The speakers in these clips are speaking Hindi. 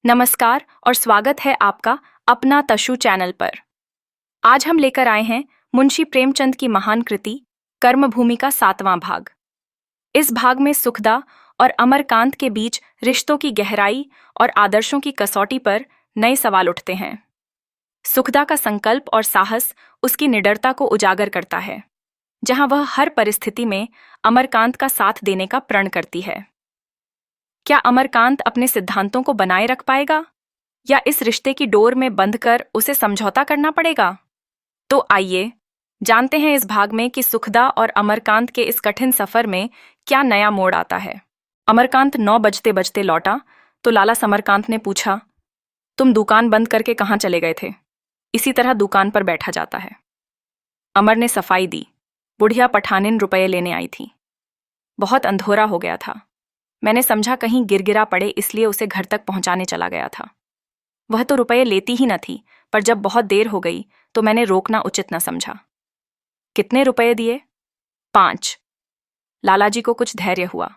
नमस्कार और स्वागत है आपका अपना तशु चैनल पर। आज हम लेकर आए हैं मुंशी प्रेमचंद की महान कृति कर्मभूमि का 7वां भाग। इस भाग में सुखदा और अमरकांत के बीच रिश्तों की गहराई और आदर्शों की कसौटी पर नए सवाल उठते हैं। सुखदा का संकल्प और साहस उसकी निडरता को उजागर करता है, जहां वह हर परिस्थिति में अमरकांत का साथ देने का प्रण करती है। क्या अमरकांत अपने सिद्धांतों को बनाए रख पाएगा या इस रिश्ते की डोर में बंधकर उसे समझौता करना पड़ेगा? तो आइए जानते हैं इस भाग में कि सुखदा और अमरकांत के इस कठिन सफर में क्या नया मोड़ आता है। अमरकांत 9 बजते बजते लौटा तो लाला समरकांत ने पूछा, तुम दुकान बंद करके कहाँ चले गए थे? इसी तरह दुकान पर बैठा जाता है। अमर ने सफाई दी। बुढ़िया पठानिन रुपये लेने आई थी। बहुत अंधेरा हो गया था। मैंने समझा कहीं गिरगिरा पड़े, इसलिए उसे घर तक पहुंचाने चला गया था। वह तो रुपये लेती ही न थी, पर जब बहुत देर हो गई तो मैंने रोकना उचित न समझा। कितने रुपये दिए? 5। लालाजी को कुछ धैर्य हुआ।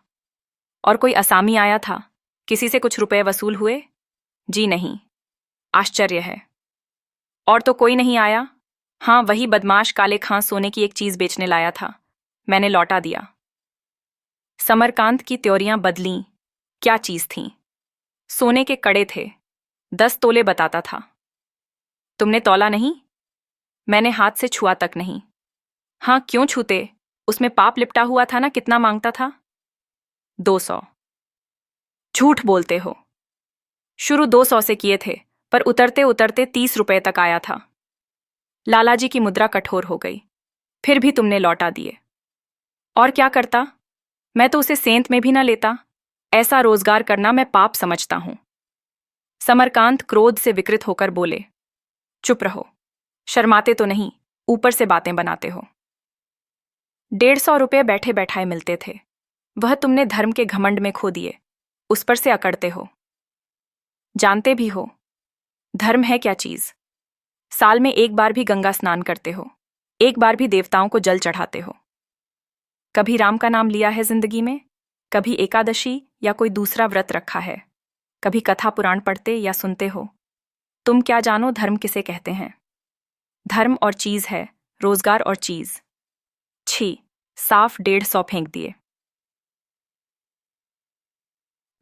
और कोई असामी आया था? किसी से कुछ रुपये वसूल हुए? जी नहीं। आश्चर्य है। और तो कोई नहीं आया? हाँ, वही बदमाश काले खां सोने की एक चीज बेचने लाया था। मैंने लौटा दिया। समरकांत की त्योरियां बदलीं। क्या चीज थी? सोने के कड़े थे। 10 तोले बताता था। तुमने तौला नहीं? मैंने हाथ से छुआ तक नहीं। हाँ, क्यों छूते? उसमें पाप लिपटा हुआ था ना। कितना मांगता था? 200। झूठ बोलते हो। शुरू 200 से किए थे, पर उतरते उतरते 30 रुपए तक आया था। लालाजी की मुद्रा कठोर हो गई। फिर भी तुमने लौटा दिए। और क्या करता? मैं तो उसे सेंत में भी न लेता। ऐसा रोजगार करना मैं पाप समझता हूं। समरकांत क्रोध से विकृत होकर बोले, चुप रहो। शर्माते तो नहीं, ऊपर से बातें बनाते हो। 150 रुपये बैठे बैठाए मिलते थे। वह तुमने धर्म के घमंड में खो दिए। उस पर से अकड़ते हो। जानते भी हो धर्म है क्या चीज। साल में एक बार भी गंगा स्नान करते हो, एक बार भी देवताओं को जल चढ़ाते हो। कभी राम का नाम लिया है जिंदगी में? कभी एकादशी या कोई दूसरा व्रत रखा है? कभी कथा पुराण पढ़ते या सुनते हो? तुम क्या जानो धर्म किसे कहते हैं? धर्म और चीज है, रोजगार और चीज। छी, साफ 150 फेंक दिए।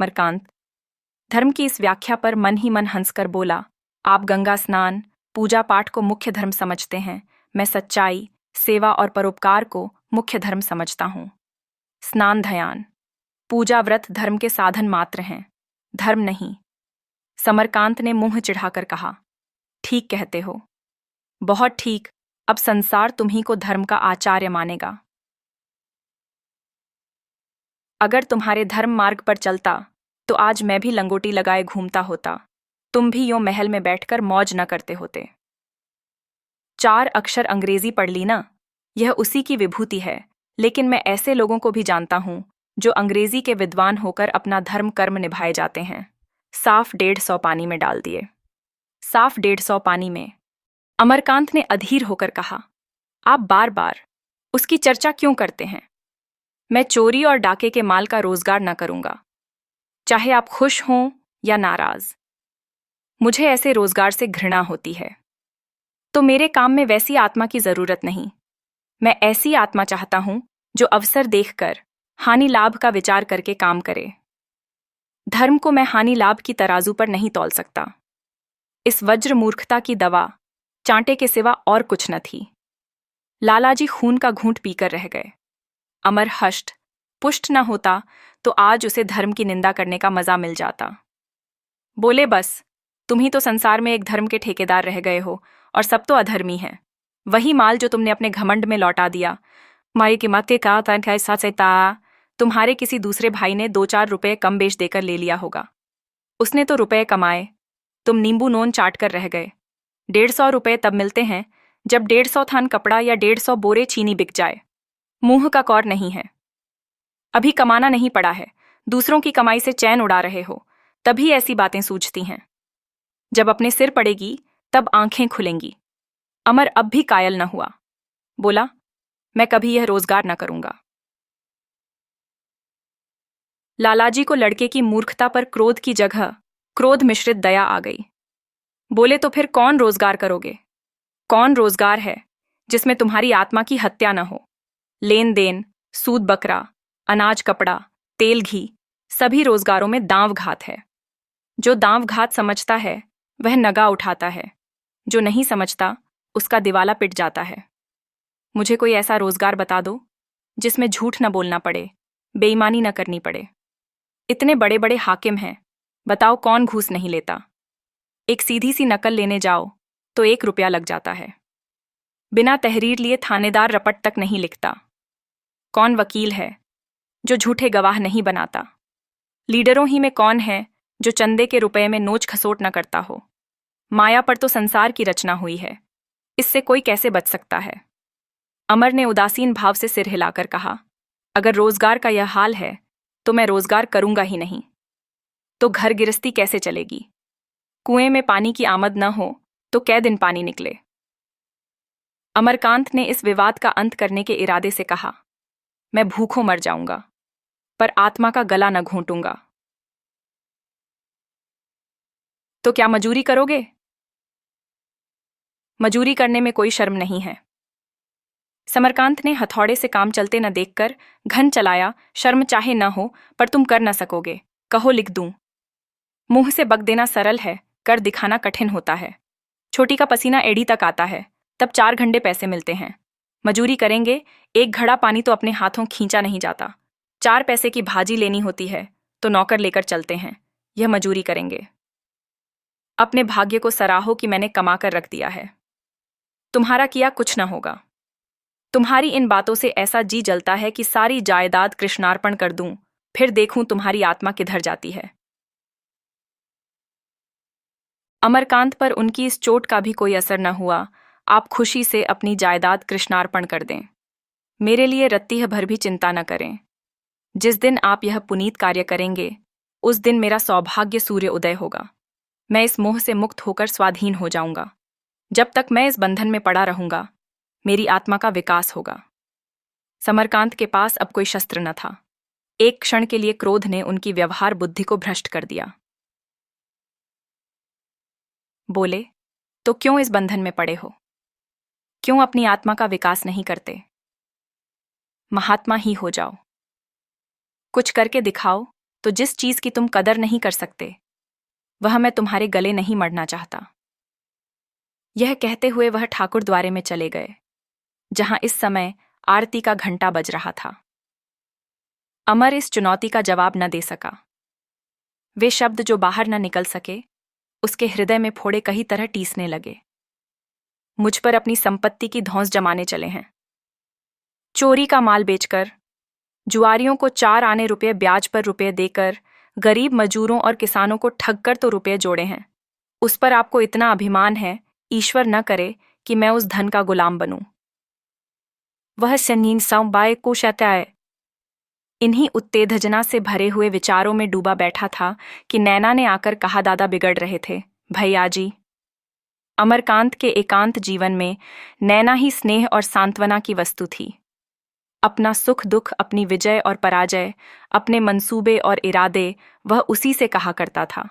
मरकांत धर्म की इस व्याख्या पर मन ही मन हंसकर बोला, आप गंगा स्नान पूजा पाठ को मुख्य धर्म समझते हैं। मैं सच्चाई, सेवा और परोपकार को मुख्य धर्म समझता हूं। स्नान ध्यान पूजा व्रत धर्म के साधन मात्र हैं, धर्म नहीं। समरकांत ने मुंह चिढ़ाकर कहा, ठीक कहते हो, बहुत ठीक। अब संसार तुम्ही को धर्म का आचार्य मानेगा। अगर तुम्हारे धर्म मार्ग पर चलता तो आज मैं भी लंगोटी लगाए घूमता होता। तुम भी यूं महल में बैठकर मौज न करते होते। 4 अक्षर अंग्रेजी पढ़ ली ना, यह उसी की विभूति है। लेकिन मैं ऐसे लोगों को भी जानता हूं जो अंग्रेजी के विद्वान होकर अपना धर्म कर्म निभाए जाते हैं। साफ 150 पानी में डाल दिए। साफ 150 पानी में। अमरकांत ने अधीर होकर कहा, आप बार बार उसकी चर्चा क्यों करते हैं? मैं चोरी और डाके के माल का रोजगार न करूंगा, चाहे आप खुश हों या नाराज। मुझे ऐसे रोजगार से घृणा होती है। तो मेरे काम में वैसी आत्मा की जरूरत नहीं। मैं ऐसी आत्मा चाहता हूं जो अवसर देखकर हानि लाभ का विचार करके काम करे। धर्म को मैं हानि लाभ की तराजू पर नहीं तौल सकता। इस वज्र मूर्खता की दवा चांटे के सिवा और कुछ न थी। लालाजी खून का घूंट पीकर रह गए। अमर हष्ट पुष्ट न होता तो आज उसे धर्म की निंदा करने का मजा मिल जाता। बोले, बस तुम ही तो संसार में एक धर्म के ठेकेदार रह गए हो और सब तो अधर्मी हैं। वही माल जो तुमने अपने घमंड में लौटा दिया। माई की मत का था, तुम्हारे किसी दूसरे भाई ने 2-4 रुपए कम बेच देकर ले लिया होगा। उसने तो रुपए कमाए, तुम नींबू नोन चाट कर रह गए। 150 रुपए तब मिलते हैं जब 150 थान कपड़ा या 150 बोरे चीनी बिक जाए। मुंह का कौर नहीं है। अभी कमाना नहीं पड़ा है, दूसरों की कमाई से चैन उड़ा रहे हो, तभी ऐसी बातें सूझती हैं। जब अपने सिर पड़ेगी तब आंखें खुलेंगी। अमर अब भी कायल न हुआ। बोला, मैं कभी यह रोजगार न करूंगा। लालाजी को लड़के की मूर्खता पर क्रोध की जगह क्रोध मिश्रित दया आ गई। बोले, तो फिर कौन रोजगार करोगे? कौन रोजगार है जिसमें तुम्हारी आत्मा की हत्या न हो? लेन देन, सूद बकरा, अनाज कपड़ा, तेल घी, सभी रोजगारों में दांव घात है। जो दांव घात समझता है वह नगा उठाता है, जो नहीं समझता उसका दिवाला पिट जाता है। मुझे कोई ऐसा रोजगार बता दो जिसमें झूठ न बोलना पड़े, बेईमानी न करनी पड़े। इतने बड़े बड़े हाकिम हैं, बताओ कौन घूस नहीं लेता? एक सीधी सी नकल लेने जाओ तो 1 रुपया लग जाता है। बिना तहरीर लिए थानेदार रपट तक नहीं लिखता। कौन वकील है जो झूठे गवाह नहीं बनाता? लीडरों ही में कौन है जो चंदे के रुपए में नोच खसोट न करता हो? माया पर तो संसार की रचना हुई है, इससे कोई कैसे बच सकता है? अमर ने उदासीन भाव से सिर हिलाकर कहा, अगर रोजगार का यह हाल है तो मैं रोजगार करूंगा ही नहीं। तो घर गिरस्ती कैसे चलेगी? कुएं में पानी की आमद न हो तो कै दिन पानी निकले? अमरकांत ने इस विवाद का अंत करने के इरादे से कहा, मैं भूखों मर जाऊंगा पर आत्मा का गला न घोंटूंगा। तो क्या मजूरी करोगे? मजूरी करने में कोई शर्म नहीं है। समरकांत ने हथौड़े से काम चलते न देखकर घन चलाया, शर्म चाहे न हो पर तुम कर न सकोगे, कहो लिख दूं। मुंह से बक देना सरल है, कर दिखाना कठिन होता है। छोटी का पसीना एड़ी तक आता है, तब 4 घंटे पैसे मिलते हैं। मजूरी करेंगे, 1 घड़ा पानी तो अपने हाथों खींचा नहीं जाता। 4 पैसे की भाजी लेनी होती है तो नौकर लेकर चलते हैं, यह मजूरी करेंगे। अपने भाग्य को सराहो कि मैंने कमा कर रख दिया है। तुम्हारा किया कुछ न होगा। तुम्हारी इन बातों से ऐसा जी जलता है कि सारी जायदाद कृष्णार्पण कर दूं, फिर देखूं तुम्हारी आत्मा किधर जाती है। अमरकांत पर उनकी इस चोट का भी कोई असर न हुआ। आप खुशी से अपनी जायदाद कृष्णार्पण कर दें, मेरे लिए रत्तीह भर भी चिंता न करें। जिस दिन आप यह पुनीत कार्य करेंगे उस दिन मेरा सौभाग्य सूर्य उदय होगा। मैं इस मोह से मुक्त होकर स्वाधीन हो जाऊंगा। जब तक मैं इस बंधन में पड़ा रहूंगा मेरी आत्मा का विकास होगा। समरकांत के पास अब कोई शस्त्र न था। एक क्षण के लिए क्रोध ने उनकी व्यवहार बुद्धि को भ्रष्ट कर दिया। बोले, तो क्यों इस बंधन में पड़े हो? क्यों अपनी आत्मा का विकास नहीं करते? महात्मा ही हो जाओ। कुछ करके दिखाओ तो जिस चीज की तुम कदर नहीं कर सकते वह मैं तुम्हारे गले नहीं मरना चाहता। यह कहते हुए वह ठाकुर द्वारे में चले गए, जहां इस समय आरती का घंटा बज रहा था। अमर इस चुनौती का जवाब न दे सका। वे शब्द जो बाहर न निकल सके उसके हृदय में फोड़े कई तरह टीसने लगे। मुझ पर अपनी संपत्ति की धौंस जमाने चले हैं। चोरी का माल बेचकर, जुआरियों को 4 आने रुपये ब्याज पर रुपये देकर, गरीब मजूरों और किसानों को ठगकर तो रुपये जोड़े हैं। उस पर आपको इतना अभिमान है, ईश्वर न करे कि मैं उस धन का गुलाम बनूं। वह सन्नीन बाय को शताए। इन्हीं उत्तेजना से भरे हुए विचारों में डूबा बैठा था कि नैना ने आकर कहा, दादा बिगड़ रहे थे भैया जी। अमरकांत के एकांत जीवन में नैना ही स्नेह और सांत्वना की वस्तु थी। अपना सुख दुख, अपनी विजय और पराजय, अपने मंसूबे और इरादे वह उसी से कहा करता था।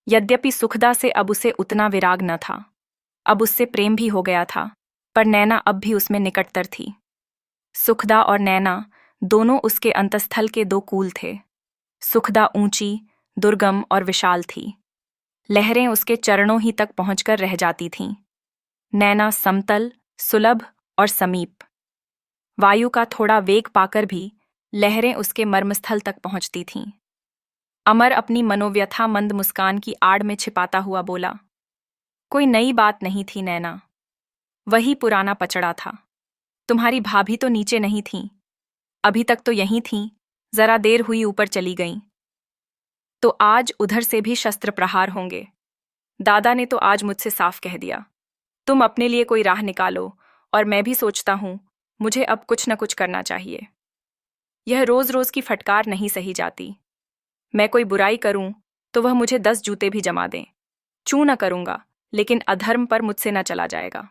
यद्यपि सुखदा से अब उसे उतना विराग न था, अब उससे प्रेम भी हो गया था, पर नैना अब भी उसमें निकटतर थी। सुखदा और नैना दोनों उसके अंतस्थल के 2 कूल थे। सुखदा ऊंची, दुर्गम और विशाल थी। लहरें उसके चरणों ही तक पहुंचकर रह जाती थीं। नैना समतल, सुलभ और समीप। वायु का थोड़ा वेग पाकर भी लहरें उसके मर्मस्थल तक पहुंचती थीं। अमर अपनी मनोव्यथा मंद मुस्कान की आड़ में छिपाता हुआ बोला, कोई नई बात नहीं थी नैना, वही पुराना पचड़ा था। तुम्हारी भाभी तो नीचे नहीं थीं, अभी तक तो यहीं थीं, जरा देर हुई ऊपर चली गईं। तो आज उधर से भी शस्त्र प्रहार होंगे। दादा ने तो आज मुझसे साफ कह दिया, तुम अपने लिए कोई राह निकालो, और मैं भी सोचता हूं मुझे अब कुछ न कुछ करना चाहिए। यह रोज रोज की फटकार नहीं सही जाती। मैं कोई बुराई करूं तो वह मुझे 10 जूते भी जमा दें, चूं न करूंगा, लेकिन अधर्म पर मुझसे न चला जाएगा।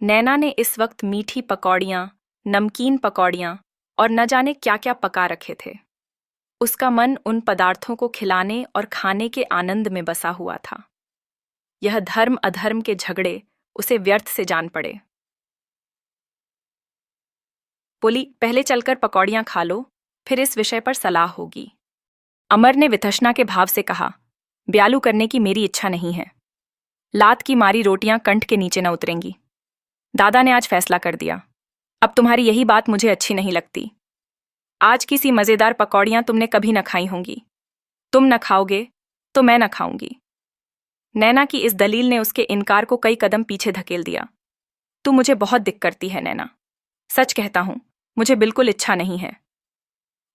नैना ने इस वक्त मीठी पकौड़ियां, नमकीन पकौड़ियां और न जाने क्या क्या पका रखे थे। उसका मन उन पदार्थों को खिलाने और खाने के आनंद में बसा हुआ था। यह धर्म अधर्म के झगड़े उसे व्यर्थ से जान पड़े। बोली, पहले चलकर पकौड़ियां खा लो, फिर इस विषय पर सलाह होगी। अमर ने वितृष्णा के भाव से कहा, ब्यालू करने की मेरी इच्छा नहीं है। लात की मारी रोटियां कंठ के नीचे न उतरेंगी। दादा ने आज फैसला कर दिया। अब तुम्हारी यही बात मुझे अच्छी नहीं लगती। आज की सी मजेदार पकौड़ियां तुमने कभी न खाई होंगी। तुम न खाओगे तो मैं न खाऊंगी। नैना की इस दलील ने उसके इनकार को कई कदम पीछे धकेल दिया। तू मुझे बहुत दिक्कत करती है नैना। सच कहता हूं, मुझे बिल्कुल इच्छा नहीं है।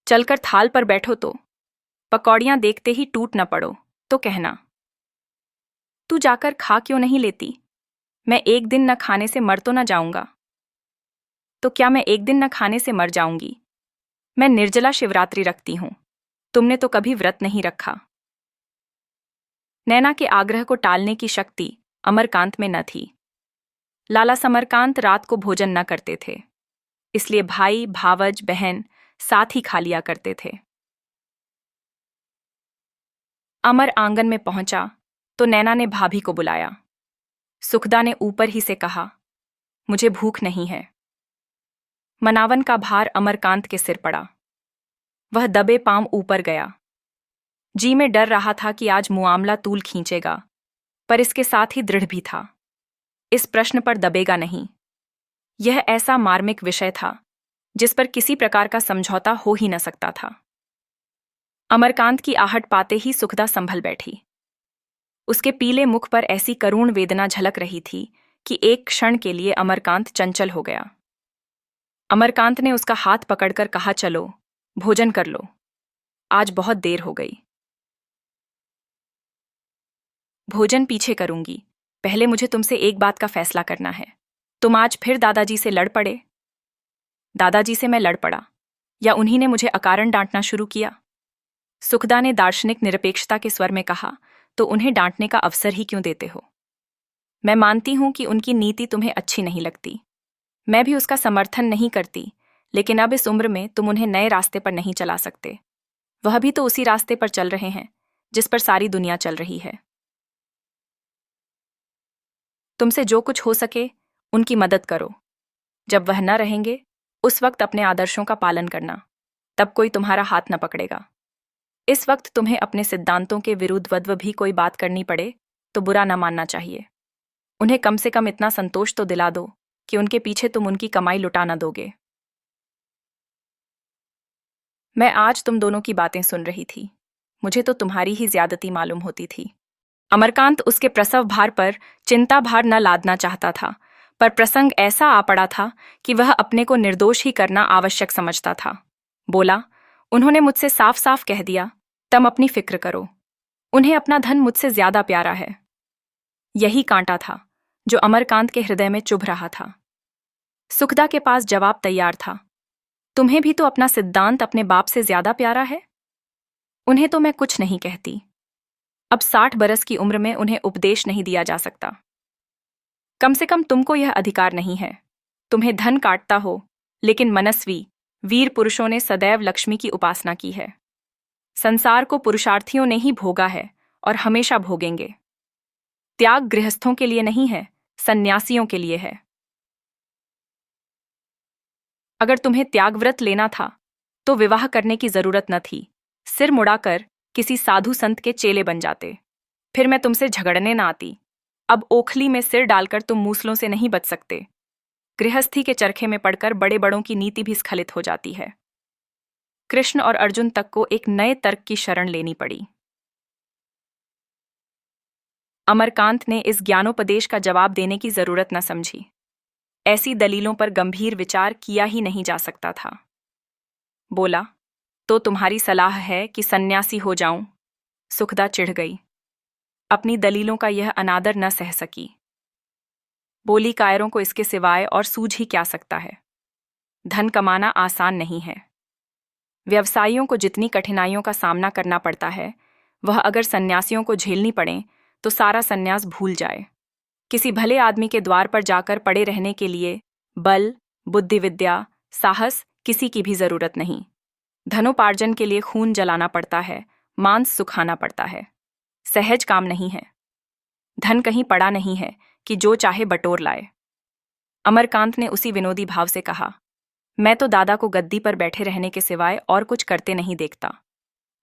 चलकर थाल पर बैठो तो पकौड़ियां देखते ही टूट न पड़ो तो कहना। तू जाकर खा क्यों नहीं लेती? मैं एक दिन न खाने से मर तो न जाऊंगा। तो क्या मैं एक दिन न खाने से मर जाऊंगी? मैं निर्जला शिवरात्रि रखती हूं। तुमने तो कभी व्रत नहीं रखा। नैना के आग्रह को टालने की शक्ति अमरकांत में न थी। लाला समरकांत रात को भोजन न करते थे, इसलिए भाई भावज बहन साथ ही खा लिया करते थे। अमर आंगन में पहुंचा तो नैना ने भाभी को बुलाया। सुखदा ने ऊपर ही से कहा, मुझे भूख नहीं है। मनावन का भार अमरकांत के सिर पड़ा। वह दबे पांव ऊपर गया। जी में डर रहा था कि आज मुआमला तूल खींचेगा, पर इसके साथ ही दृढ़ भी था, इस प्रश्न पर दबेगा नहीं। यह ऐसा मार्मिक विषय था जिस पर किसी प्रकार का समझौता हो ही न सकता था। अमरकांत की आहट पाते ही सुखदा संभल बैठी। उसके पीले मुख पर ऐसी करुण वेदना झलक रही थी कि एक क्षण के लिए अमरकांत चंचल हो गया। अमरकांत ने उसका हाथ पकड़कर कहा, चलो भोजन कर लो, आज बहुत देर हो गई। भोजन पीछे करूंगी, पहले मुझे तुमसे एक बात का फैसला करना है। तुम आज फिर दादाजी से लड़ पड़े। दादाजी से मैं लड़ पड़ा या उन्हीं ने मुझे अकारण डांटना शुरू किया? सुखदा ने दार्शनिक निरपेक्षता के स्वर में कहा, तो उन्हें डांटने का अवसर ही क्यों देते हो? मैं मानती हूं कि उनकी नीति तुम्हें अच्छी नहीं लगती। मैं भी उसका समर्थन नहीं करती, लेकिन अब इस उम्र में तुम उन्हें नए रास्ते पर नहीं चला सकते। वह भी तो उसी रास्ते पर चल रहे हैं जिस पर सारी दुनिया चल रही है। तुमसे जो कुछ हो सके उनकी मदद करो। जब वह न रहेंगे उस वक्त अपने आदर्शों का पालन करना, तब कोई तुम्हारा हाथ न पकड़ेगा। इस वक्त तुम्हें अपने सिद्धांतों के विरुद्ध वद्व भी कोई बात करनी पड़े तो बुरा न मानना चाहिए। उन्हें कम से कम इतना संतोष तो दिला दो कि उनके पीछे तुम उनकी कमाई लुटा न दोगे। मैं आज तुम दोनों की बातें सुन रही थी, मुझे तो तुम्हारी ही ज्यादती मालूम होती थी। अमरकांत उसके प्रसव भार पर चिंता भार न लादना चाहता था, पर प्रसंग ऐसा आ पड़ा था कि वह अपने को निर्दोष ही करना आवश्यक समझता था। बोला, उन्होंने मुझसे साफ साफ कह दिया, तुम अपनी फिक्र करो। उन्हें अपना धन मुझसे ज्यादा प्यारा है। यही कांटा था जो अमरकांत के हृदय में चुभ रहा था। सुखदा के पास जवाब तैयार था, तुम्हें भी तो अपना सिद्धांत अपने बाप से ज्यादा प्यारा है। उन्हें तो मैं कुछ नहीं कहती। अब 60 बरस की उम्र में उन्हें उपदेश नहीं दिया जा सकता। कम से कम तुमको यह अधिकार नहीं है। तुम्हें धन काटता हो, लेकिन मनस्वी वीर पुरुषों ने सदैव लक्ष्मी की उपासना की है। संसार को पुरुषार्थियों ने ही भोगा है और हमेशा भोगेंगे। त्याग गृहस्थों के लिए नहीं है, सन्यासियों के लिए है। अगर तुम्हें त्यागव्रत लेना था तो विवाह करने की जरूरत न थी। सिर मुड़ाकर किसी साधु संत के चेले बन जाते, फिर मैं तुमसे झगड़ने न आती। अब ओखली में सिर डालकर तुम मूसलों से नहीं बच सकते। गृहस्थी के चरखे में पड़कर बड़े बड़ों की नीति भी स्खलित हो जाती है। कृष्ण और अर्जुन तक को एक नए तर्क की शरण लेनी पड़ी। अमरकांत ने इस ज्ञानोपदेश का जवाब देने की जरूरत न समझी। ऐसी दलीलों पर गंभीर विचार किया ही नहीं जा सकता था। बोला, तो तुम्हारी सलाह है कि सन्यासी हो जाऊं? सुखदा चिढ़ गई। अपनी दलीलों का यह अनादर न सह सकी। बोली, कायरों को इसके सिवाय और सूझ ही क्या सकता है। धन कमाना आसान नहीं है। व्यवसायियों को जितनी कठिनाइयों का सामना करना पड़ता है, वह अगर सन्यासियों को झेलनी पड़े तो सारा सन्यास भूल जाए। किसी भले आदमी के द्वार पर जाकर पड़े रहने के लिए बल, बुद्धि, विद्या, साहस किसी की भी जरूरत नहीं। धनोपार्जन के लिए खून जलाना पड़ता है, मांस सुखाना पड़ता है। सहज काम नहीं है। धन कहीं पड़ा नहीं है कि जो चाहे बटोर लाए। अमरकांत ने उसी विनोदी भाव से कहा, मैं तो दादा को गद्दी पर बैठे रहने के सिवाय और कुछ करते नहीं देखता।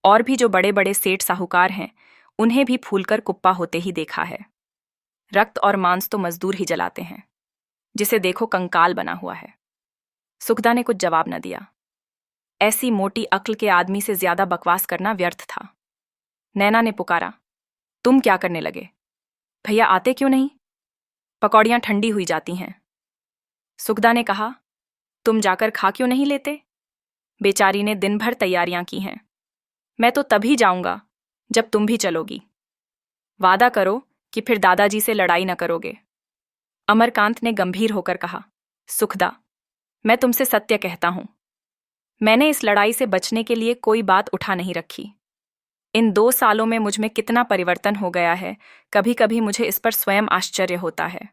और भी जो बड़े बड़े सेठ साहूकार हैं, उन्हें भी फूलकर कुप्पा होते ही देखा है। रक्त और मांस तो मजदूर ही जलाते हैं, जिसे देखो कंकाल बना हुआ है। सुखदा ने कुछ जवाब न दिया। ऐसी मोटी अक्ल के आदमी से ज्यादा बकवास करना व्यर्थ था। नैना ने पुकारा, तुम क्या करने लगे? भैया आते क्यों नहीं? पकौड़ियां ठंडी हुई जाती हैं। सुखदा ने कहा, तुम जाकर खा क्यों नहीं लेते? बेचारी ने दिन भर तैयारियां की हैं। मैं तो तभी जाऊंगा जब तुम भी चलोगी। वादा करो कि फिर दादाजी से लड़ाई न करोगे। अमरकांत ने गंभीर होकर कहा, सुखदा, मैं तुमसे सत्य कहता हूं। मैंने इस लड़ाई से बचने के लिए कोई बात उठा नहीं रखी। इन 2 सालों में मुझ में कितना परिवर्तन हो गया है, कभी कभी मुझे इस पर स्वयं आश्चर्य होता है।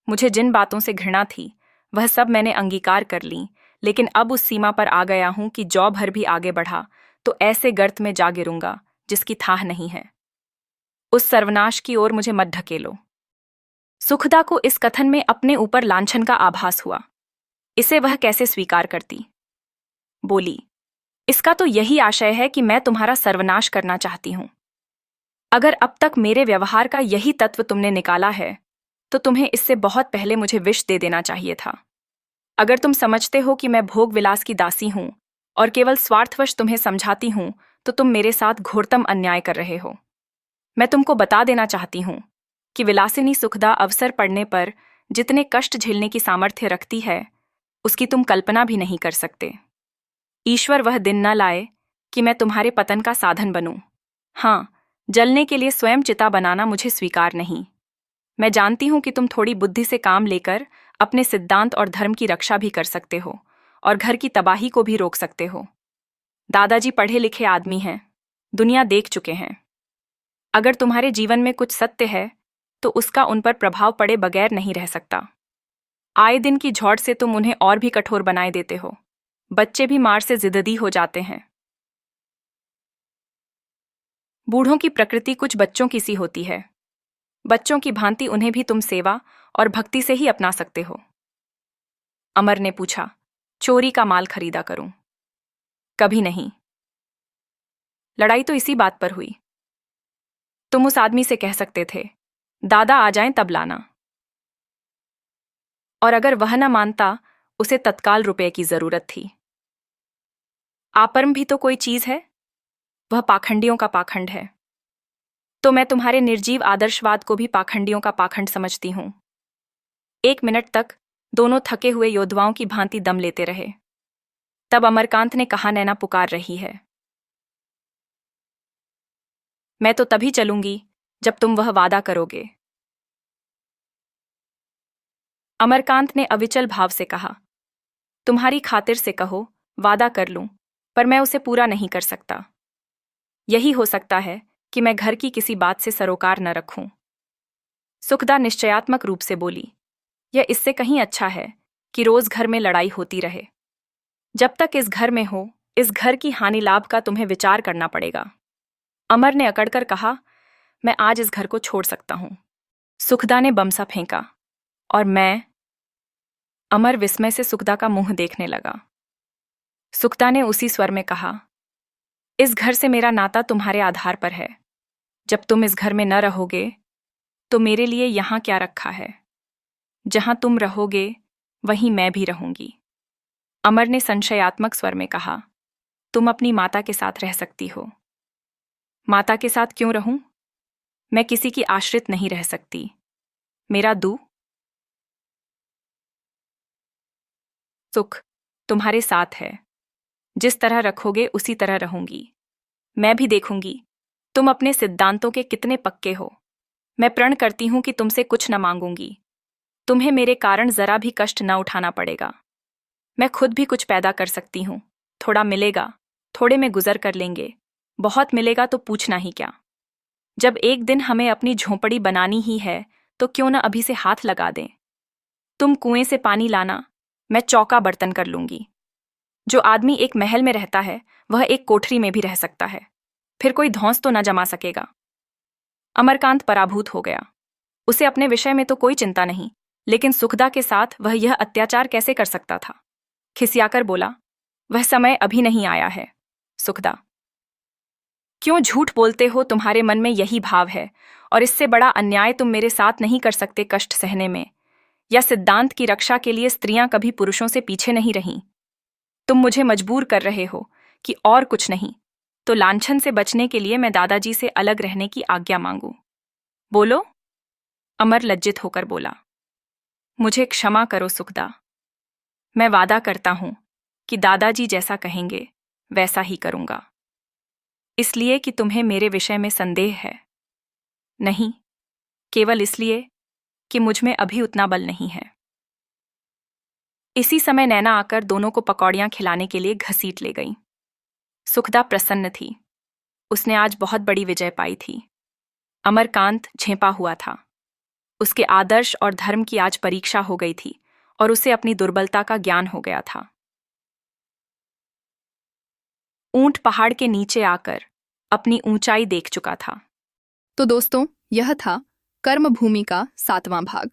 मुझे जिन बातों से घृणा थी, वह सब मैंने अंगीकार कर ली, लेकिन अब उस सीमा पर आ गया हूं कि जौ भर भी आगे बढ़ा तो ऐसे गर्त में जा गिरूंगा जिसकी थाह नहीं है। उस सर्वनाश की ओर मुझे मत ढकेलो। सुखदा को इस कथन में अपने ऊपर लांछन का आभास हुआ। इसे वह कैसे स्वीकार करती? बोली, इसका तो यही आशय है कि मैं तुम्हारा सर्वनाश करना चाहती हूं। अगर अब तक मेरे व्यवहार का यही तत्व तुमने निकाला है, तो तुम्हें इससे बहुत पहले मुझे विष दे देना चाहिए था। अगर तुम समझते हो कि मैं भोग विलास की दासी हूं और केवल स्वार्थवश तुम्हें समझाती हूं, तो तुम मेरे साथ घोरतम अन्याय कर रहे हो। मैं तुमको बता देना चाहती हूं कि विलासिनी सुखदा अवसर पड़ने पर जितने कष्ट झेलने की सामर्थ्य रखती है, उसकी तुम कल्पना भी नहीं कर सकते। ईश्वर वह दिन न लाए कि मैं तुम्हारे पतन का साधन बनूं। हाँ, जलने के लिए स्वयं चिता बनाना मुझे स्वीकार नहीं। मैं जानती हूं कि तुम थोड़ी बुद्धि से काम लेकर अपने सिद्धांत और धर्म की रक्षा भी कर सकते हो और घर की तबाही को भी रोक सकते हो। दादाजी पढ़े लिखे आदमी हैं, दुनिया देख चुके हैं। अगर तुम्हारे जीवन में कुछ सत्य है, तो उसका उन पर प्रभाव पड़े बगैर नहीं रह सकता। आए दिन की झौड़ से तुम उन्हें और भी कठोर बनाए देते हो। बच्चे भी मार से जिद्दी हो जाते हैं। बूढ़ों की प्रकृति कुछ बच्चों की सी होती है। बच्चों की भांति उन्हें भी तुम सेवा और भक्ति से ही अपना सकते हो। अमर ने पूछा, चोरी का माल खरीदा करूं? कभी नहीं। लड़ाई तो इसी बात पर हुई। तुम उस आदमी से कह सकते थे, दादा आ जाएं तब लाना। और अगर वह न मानता, उसे तत्काल रुपए की जरूरत थी। आपरम भी तो कोई चीज है, वह पाखंडियों का पाखंड है। तो मैं तुम्हारे निर्जीव आदर्शवाद को भी पाखंडियों का पाखंड समझती हूं। 1 मिनट तक दोनों थके हुए योद्धाओं की भांति दम लेते रहे। तब अमरकांत ने कहा, नैना पुकार रही है। मैं तो तभी चलूंगी जब तुम वह वादा करोगे। अमरकांत ने अविचल भाव से कहा, तुम्हारी खातिर से कहो, वादा कर लूं, पर मैं उसे पूरा नहीं कर सकता। यही हो सकता है कि मैं घर की किसी बात से सरोकार न रखूं। सुखदा निश्चयात्मक रूप से बोली, यह इससे कहीं अच्छा है कि रोज घर में लड़ाई होती रहे। जब तक इस घर में हो, इस घर की हानि लाभ का तुम्हें विचार करना पड़ेगा। अमर ने अकड़कर कहा, मैं आज इस घर को छोड़ सकता हूं। सुखदा ने बमसा फेंका, और मैं? अमर विस्मय से सुखदा का मुंह देखने लगा। सुखदा ने उसी स्वर में कहा, इस घर से मेरा नाता तुम्हारे आधार पर है। जब तुम इस घर में न रहोगे, तो मेरे लिए यहां क्या रखा है? जहां तुम रहोगे, वहीं मैं भी रहूंगी। अमर ने संशयात्मक स्वर में कहा, तुम अपनी माता के साथ रह सकती हो। माता के साथ क्यों रहूं? मैं किसी की आश्रित नहीं रह सकती। मेरा सुख तुम्हारे साथ है। जिस तरह रखोगे उसी तरह रहूंगी। मैं भी देखूंगी तुम अपने सिद्धांतों के कितने पक्के हो। मैं प्रण करती हूं कि तुमसे कुछ न मांगूंगी। तुम्हें मेरे कारण जरा भी कष्ट न उठाना पड़ेगा। मैं खुद भी कुछ पैदा कर सकती हूं। थोड़ा मिलेगा, थोड़े में गुजर कर लेंगे। बहुत मिलेगा तो पूछना ही क्या। जब एक दिन हमें अपनी झोंपड़ी बनानी ही है, तो क्यों न अभी से हाथ लगा दें। तुम कुएं से पानी लाना, मैं चौका बर्तन कर लूंगी। जो आदमी एक महल में रहता है वह एक कोठरी में भी रह सकता है, फिर कोई धौंस तो न जमा सकेगा। अमरकांत पराभूत हो गया। उसे अपने विषय में तो कोई चिंता नहीं, लेकिन सुखदा के साथ वह यह अत्याचार कैसे कर सकता था। खिसियाकर बोला, वह समय अभी नहीं आया है। सुखदा, क्यों झूठ बोलते हो? तुम्हारे मन में यही भाव है, और इससे बड़ा अन्याय तुम मेरे साथ नहीं कर सकते कष्ट सहने में। या सिद्धांत की रक्षा के लिए स्त्रियां कभी पुरुषों से पीछे नहीं रहीं। तुम मुझे मजबूर कर रहे हो कि और कुछ नहीं तो लांछन से बचने के लिए मैं दादाजी से अलग रहने की आज्ञा मांगूं। बोलो। अमर लज्जित होकर बोला, मुझे क्षमा करो सुखदा। मैं वादा करता हूं कि दादाजी जैसा कहेंगे वैसा ही करूंगा। इसलिए कि तुम्हें मेरे विषय में संदेह है? नहीं, केवल इसलिए कि मुझ में अभी उतना बल नहीं है। इसी समय नैना आकर दोनों को पकौड़ियां खिलाने के लिए घसीट ले गई। सुखदा प्रसन्न थी। उसने आज बहुत बड़ी विजय पाई थी। अमरकांत झेंपा हुआ था। उसके आदर्श और धर्म की आज परीक्षा हो गई थी और उसे अपनी दुर्बलता का ज्ञान हो गया था। ऊंट पहाड़ के नीचे आकर अपनी ऊंचाई देख चुका था। तो दोस्तों, यह था कर्मभूमि का 7वां भाग।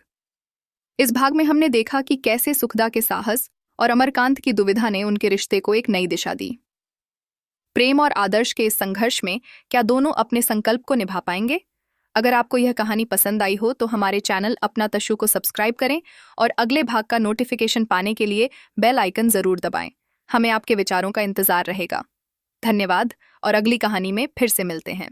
इस भाग में हमने देखा कि कैसे सुखदा के साहस और अमरकांत की दुविधा ने उनके रिश्ते को एक नई दिशा दी। प्रेम और आदर्श के इस संघर्ष में क्या दोनों अपने संकल्प को निभा पाएंगे? अगर आपको यह कहानी पसंद आई हो तो हमारे चैनल अपना तशु को सब्सक्राइब करें और अगले भाग का नोटिफिकेशन पाने के लिए बेल आइकन जरूर दबाएं। हमें आपके विचारों का इंतजार रहेगा। धन्यवाद और अगली कहानी में फिर से मिलते हैं।